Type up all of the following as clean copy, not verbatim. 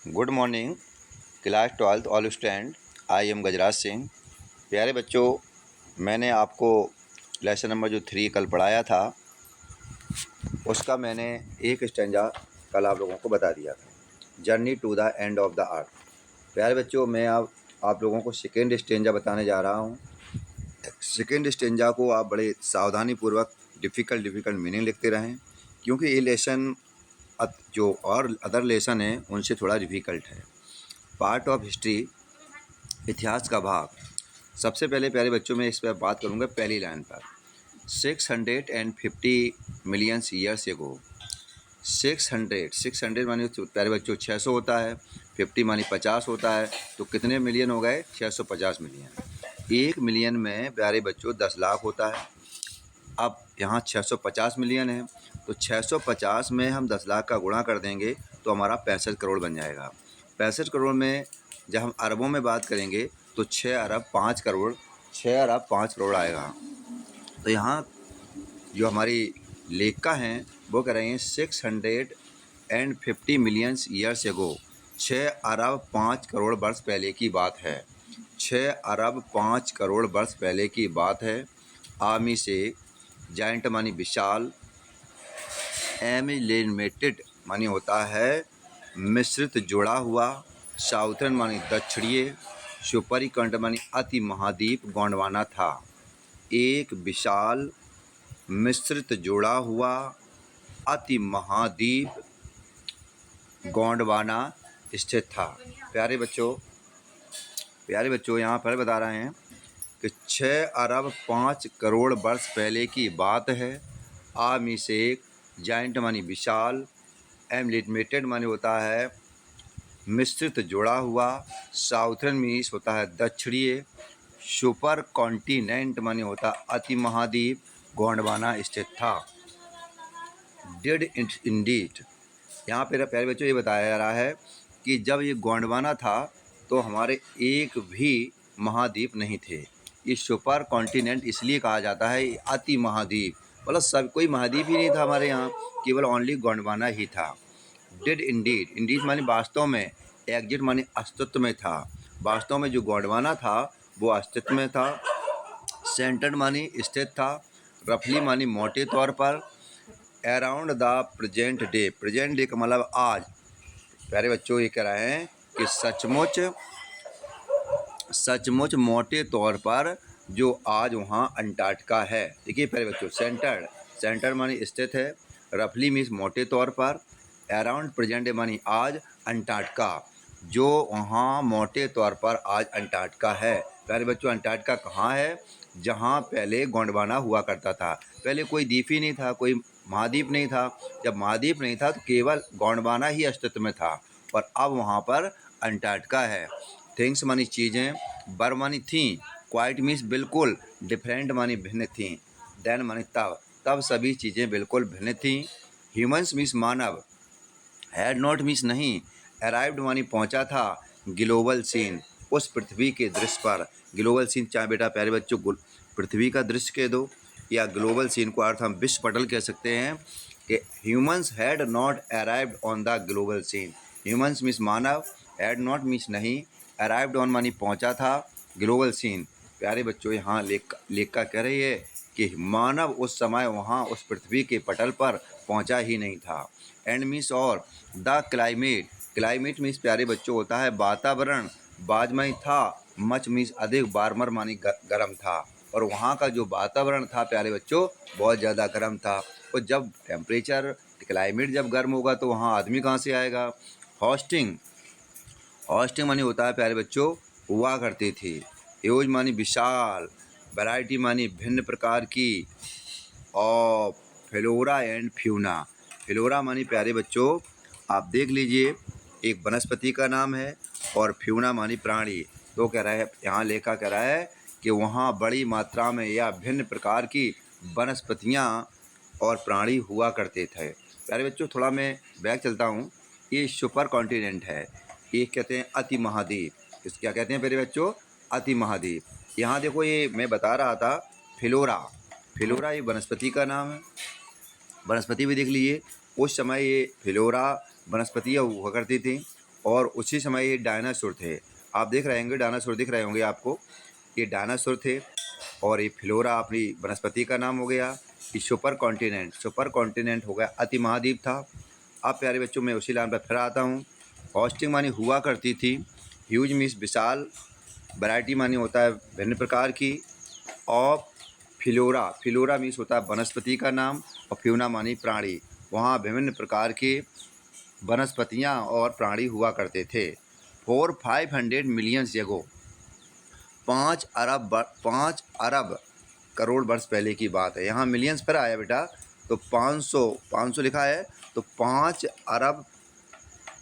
Good morning class 12th all student. I am Gajraj Singh. प्यारे बच्चों, मैंने आपको लेसन नंबर जो 3 कल पढ़ाया था उसका मैंने एक स्टेंजा कल आप लोगों को बता दिया था, journey to the end of the earth. प्यारे बच्चों, मैं आप लोगों को सेकेंड स्टेंजा बताने जा रहा हूँ। सेकेंड स्टेंजा को आप बड़े सावधानी पूर्वक डिफ़िकल्ट मीनिंग लिखते रहें, क्योंकि ये लेसन जो और अदर लेसन हैं उनसे थोड़ा डिफ़िकल्ट है। पार्ट ऑफ हिस्ट्री, इतिहास का भाग। सबसे पहले प्यारे बच्चों में इस पर बात करूंगा पहली लाइन पर। 650 मिलियन ईयर्स एगो। 600 मानी प्यारे बच्चों 600 होता है, 50 मानी 50 होता है, तो कितने मिलियन हो गए? 650 मिलियन। 1 मिलियन में प्यारे बच्चों 10 लाख होता है। अब यहाँ 650 मिलियन है, तो 650 में हम 10 लाख का गुणा कर देंगे तो हमारा 65 करोड़ बन जाएगा। 65 करोड़ में जब हम अरबों में बात करेंगे तो 6 अरब 5 करोड़, 6 अरब 5 करोड़ आएगा। तो यहाँ जो हमारी लेखिका हैं वो कह रहे हैं 650 मिलियन ईयर्स एगो। 6 अरब 5 करोड़ वर्ष पहले की बात है। 6 अरब 5 करोड़ वर्ष पहले की बात है। आमी से जाइंट मानी विशाल, एमिलेमेटेड मानी होता है मिश्रित जुड़ा हुआ, साउथर्न मानी दक्षिणीय, सुपरिकंठ मानी अति महाद्वीप गोंडवाना था। एक विशाल मिश्रित जुड़ा हुआ अति महाद्वीप गोंडवाना स्थित था। प्यारे बच्चों यहाँ पर बता रहे हैं कि 6 अरब 5 करोड़ वर्ष पहले की बात है। आमिसेक जाइंट मानी विशाल, एमिलेटेड मानी होता है मिश्रित जुड़ा हुआ, साउथर्न मीन्स होता है दक्षिणीय, सुपर कॉन्टिनेंट मानी होता अति महाद्वीप गोंडवाना स्थित था। डिड इंडीड, यहाँ पे प्यारे बच्चों ये बताया जा रहा है कि जब ये गोंडवाना था तो हमारे एक भी महाद्वीप नहीं थे। ये सुपर कॉन्टिनेंट इसलिए कहा जाता है अति महाद्वीप, मतलब सब कोई महाद्वीप ही नहीं था हमारे यहाँ, केवल ओनली गोंडवाना ही था। डिड इंडीड मानी वास्तव में, एग्जिट मानी अस्तित्व में था। वास्तव में जो गोंडवाना था वो अस्तित्व में था। सेंटर्ड मानी स्थित था। रफली मानी मोटे तौर पर। Around the present day, present day का मतलब आज। प्यारे बच्चों ये कह रहे हैं कि सचमुच मोटे तौर पर जो आज वहाँ अंटार्कटिका है। देखिए प्यारे बच्चों, सेंटर मानी स्थित है, रफली मीन्स मोटे तौर पर, अराउंड प्रेजेंट डे मानी आज, अंटार्कटिका जो वहाँ मोटे तौर पर आज अंटार्कटिका है। प्यारे बच्चों, अंटार्कटिका कहाँ है? जहाँ पहले गोंडवाना हुआ करता था। पहले कोई द्वीप ही नहीं था, कोई महाद्वीप नहीं था। जब महाद्वीप नहीं था तो केवल गोंडवाना ही अस्तित्व में था, पर अब वहाँ पर अंटार्कटिका है। थिंग्स मानी चीज़ें, बर मानी थी, क्वाइट मीन्स बिल्कुल, डिफरेंट मानी भिन्न थी, देन मानी तब सभी चीज़ें बिल्कुल भिन्न थीं। ह्यूमंस मीन्स मानव, हैड नॉट मीन्स नहीं, अराइव्ड मानी पहुंचा था, ग्लोबल सीन उस पृथ्वी के दृश्य पर। ग्लोबल सीन चाहे बेटा प्यारे बच्चों पृथ्वी का दृश्य कह दो या ग्लोबल सीन को अर्थ हम विश्व पटल कह सकते हैं कि humans had not arrived on the global scene. Humans means मानव, हैड नॉट मीन्स नहीं, अराइव्ड ऑन मानी पहुंचा था, ग्लोबल सीन। प्यारे बच्चों यहाँ लेखिका कह रही है कि मानव उस समय वहाँ उस पृथ्वी के पटल पर पहुँचा ही नहीं था। एंड मीन्स और, द क्लाइमेट मीन्स प्यारे बच्चों होता है वातावरण, बाजमई था, मच मीन्स अधिक, बारमर मानी गर्म था। और वहाँ का जो वातावरण था प्यारे बच्चों बहुत ज़्यादा गर्म था। और जब टेम्परेचर क्लाइमेट जब गर्म होगा तो वहाँ आदमी कहाँ से आएगा? होस्टिंग मानी होता है प्यारे बच्चों हुआ करती थी। ह्यूज मानी विशाल, वैरायटी मानी भिन्न प्रकार की, और फ्लोरा एंड फ्यूना। फ्लोरा मानी प्यारे बच्चों आप देख लीजिए एक वनस्पति का नाम है, और फ्यूना मानी प्राणी। तो कह रहा है यहाँ लेखा कह रहा है कि वहाँ बड़ी मात्रा में या भिन्न प्रकार की वनस्पतियाँ और प्राणी हुआ करते थे। प्यारे बच्चों थोड़ा मैं बैक चलता हूँ। ये सुपर कॉन्टिनेंट है, ये कहते हैं अति महाद्वीप। इस क्या कहते हैं प्यारे बच्चों? अति महाद्वीप। यहाँ देखो ये मैं बता रहा था फ्लोरा ये वनस्पति का नाम है। वनस्पति भी देख लीजिए उस समय ये फ्लोरा वनस्पतियाँ हुआ करती थी। और उसी समय ये डायनासोर थे। आप देख रहे होंगे, डायनासोर दिख रहे होंगे आपको, ये डायनासोर थे। और ये फ्लोरा अपनी वनस्पति का नाम हो गया। ये सुपर कॉन्टिनेंट हो गया, अति महाद्वीप था। अब प्यारे बच्चों, मैं उसी लाइन पर फिर आता हूँ। होस्टिंग मानी हुआ करती थी, ह्यूज मीन्स विशाल, वैरायटी मानी होता है भिन्न प्रकार की, ऑफ फिलोरा मीन्स होता है वनस्पति का नाम, और फ्यूना मानी प्राणी। वहाँ विभिन्न प्रकार के वनस्पतियाँ और प्राणी हुआ करते थे। 4-500 मिलियन एगो, 5 अरब करोड़ वर्ष पहले की बात है। यहाँ मिलियंस पर आया बेटा, तो 500 लिखा है, तो 5 अरब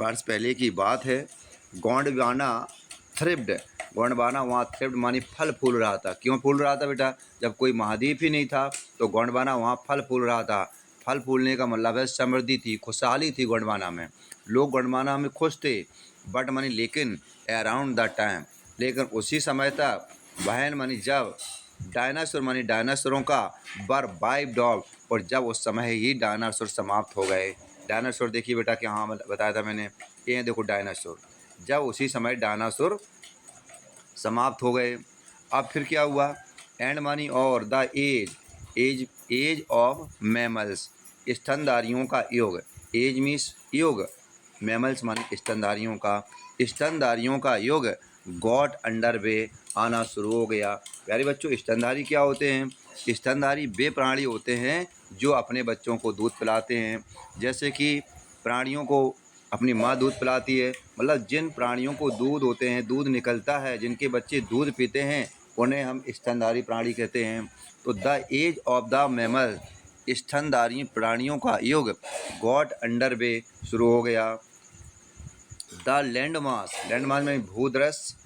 वर्ष पहले की बात है। गोंडवाना थ्रिप्ड, गोंडवाना वहाँ थ्रिप्ड मानी फल फूल रहा था। क्यों फूल रहा था बेटा? जब कोई महाद्वीप ही नहीं था तो गोंडवाना वहाँ फल फूल रहा था। फल फूलने का मतलब है समृद्धि थी, खुशहाली थी गोंडवाना में, लोग गोंडवाना में खुश थे। बट मानी लेकिन अराउंड द टाइम, लेकिन उसी समय तक वहन मानी जब डायनासोर मानी डायनासोरों का बर वाइप्ड ऑफ, और जब उस समय ही डायनासोर समाप्त हो गए। डायनासोर देखिए बेटा कि हाँ बताया था मैंने, ये देखो डायनासोर, जब उसी समय डायनासोर समाप्त हो गए। अब फिर क्या हुआ? एंड मानी और द एज ऑफ मैमल्स, स्तनधारियों का युग। एज मीन्स युग, मैमल्स मानी स्तनधारियों का युग गॉट अंडर वे, आना शुरू हो गया। प्यारे बच्चों, स्तनधारी क्या होते हैं? स्तनधारी वे प्राणी होते हैं जो अपने बच्चों को दूध पिलाते हैं। जैसे कि प्राणियों को अपनी माँ दूध पिलाती है, मतलब जिन प्राणियों को दूध होते हैं, दूध निकलता है, जिनके बच्चे दूध पीते हैं, उन्हें हम स्तनधारी प्राणी कहते हैं। तो the age of the mammal, स्तनधारी प्राणियों का युग गॉट अंडर वे शुरू हो गया। द लैंड मास में भूदृश्य,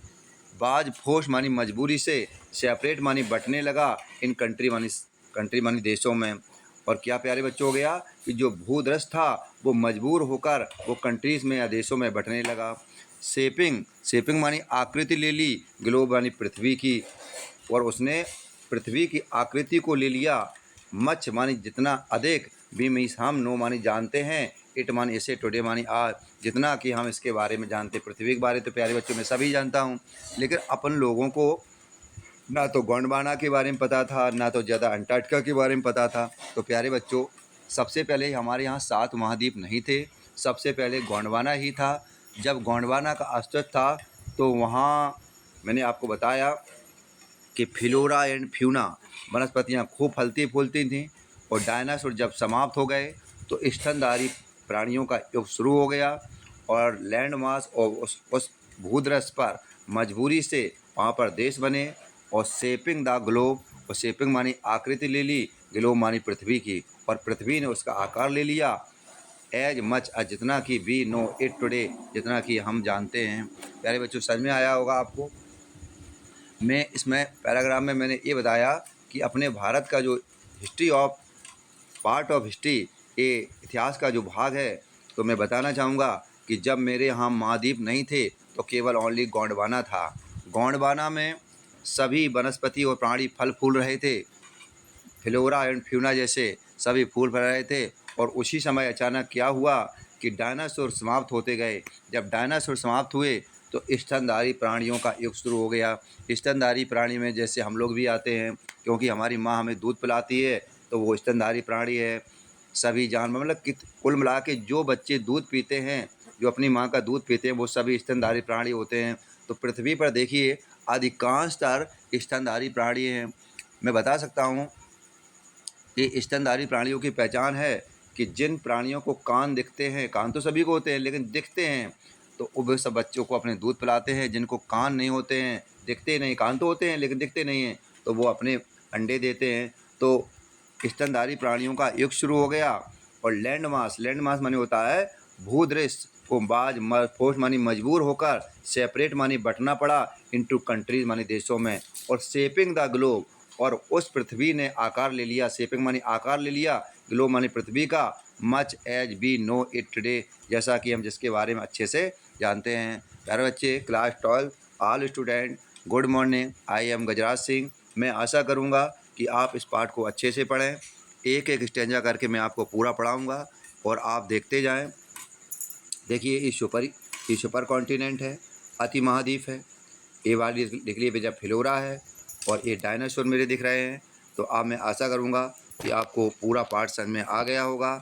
बाज फोर्स मानी मजबूरी से, सेपरेट मानी बंटने लगा, इन कंट्री मानी देशों में। और क्या प्यारे बच्चों हो गया कि जो भूदृश्य था वो मजबूर होकर वो कंट्रीज़ में या देशों में बंटने लगा। शेपिंग मानी आकृति ले ली, ग्लोब मानी पृथ्वी की, और उसने पृथ्वी की आकृति को ले लिया। मच मानी जितना अधिक, भी मीन्स हम, नो मानी जानते हैं, इट मानी इसे, टुडे मानी आज, जितना कि हम इसके बारे में जानते। पृथ्वी के बारे तो प्यारे बच्चों में सभी जानता हूँ, लेकिन अपन लोगों को ना तो गोंडवाना के बारे में पता था, ना तो ज़्यादा अंटार्कटिका के बारे में पता था। तो प्यारे बच्चों, सबसे पहले हमारे यहाँ 7 महाद्वीप नहीं थे, सबसे पहले गोंडवाना ही था। जब गोंडवाना का अस्तित्व था तो वहाँ मैंने आपको बताया कि फ्लोरा एंड फ्यूना वनस्पतियाँ खूब फलती फूलती थीं। और डायनासोर जब समाप्त हो गए तो स्तनधारी प्राणियों का युग शुरू हो गया। और लैंड मास और उस भूदृश्य पर मजबूरी से वहाँ पर देश बने। और शेपिंग द ग्लोब, और शेपिंग मानी आकृति ले ली, ग्लोब मानी पृथ्वी की, और पृथ्वी ने उसका आकार ले लिया। एज मच जितना कि वी नो इट टुडे, जितना कि हम जानते हैं। प्यारे बच्चों, समझ में आया होगा आपको। मैं इसमें पैराग्राफ में मैंने ये बताया कि अपने भारत का जो पार्ट ऑफ हिस्ट्री, ये इतिहास का जो भाग है, तो मैं बताना चाहूँगा कि जब मेरे यहाँ महाद्वीप नहीं थे तो केवल ओनली गोंडवाना था। गोंडवाना में सभी वनस्पति और प्राणी फल फूल रहे थे, फ्लोरा एंड फ्यूना जैसे सभी फूल फल रहे थे। और उसी समय अचानक क्या हुआ कि डायनासोर समाप्त होते गए। जब डायनासोर समाप्त हुए तो स्तनधारी प्राणियों का युग शुरू हो गया। स्तनधारी प्राणी में जैसे हम लोग भी आते हैं, क्योंकि हमारी माँ हमें दूध पिलाती है तो वो स्तनधारी प्राणी है। सभी जानवर, मतलब कुल मिला के जो बच्चे दूध पीते हैं, जो अपनी माँ का दूध पीते हैं, वो सभी स्तनधारी प्राणी होते हैं। तो पृथ्वी पर देखिए अधिकांशतर स्तनधारी प्राणी हैं। मैं बता सकता हूँ कि स्तनधारी प्राणियों की पहचान है कि जिन प्राणियों को कान दिखते हैं, कान तो सभी को होते हैं लेकिन दिखते हैं, तो वो सब बच्चों को अपने दूध पिलाते हैं। जिनको कान नहीं होते हैं, दिखते नहीं, कान तो होते हैं लेकिन दिखते नहीं हैं, तो वो अपने अंडे देते हैं। तो स्तनधारी प्राणियों का युग शुरू हो गया। और लैंड मास मानी होता है भूदृश्य को, फोर्स मानी मजबूर होकर, सेपरेट मानी बंटना पड़ा, इनटू कंट्रीज मानी देशों में। और शेपिंग द ग्लोब, और उस पृथ्वी ने आकार ले लिया, शेपिंग मानी आकार ले लिया, ग्लोब मानी पृथ्वी का, much as we know it today, जैसा कि हम जिसके बारे में अच्छे से जानते हैं। प्यारे बच्चे, class 12 all student, good morning. I am Gajraj Singh. मैं आशा करूँगा कि आप इस पाठ को अच्छे से पढ़ें। एक एक स्टेंजा करके मैं आपको पूरा पढ़ाऊँगा और आप देखते जाएँ। देखिए, इस ये सुपर कॉन्टिनेंट है, अति महाद्वीप है। ये वाली लिख लिए भैया फ्लोरा है और ये डायनासोर मेरे दिख रहे हैं। तो अब मैं आशा करूँगा कि आपको पूरा पार्ट समझ में आ गया होगा।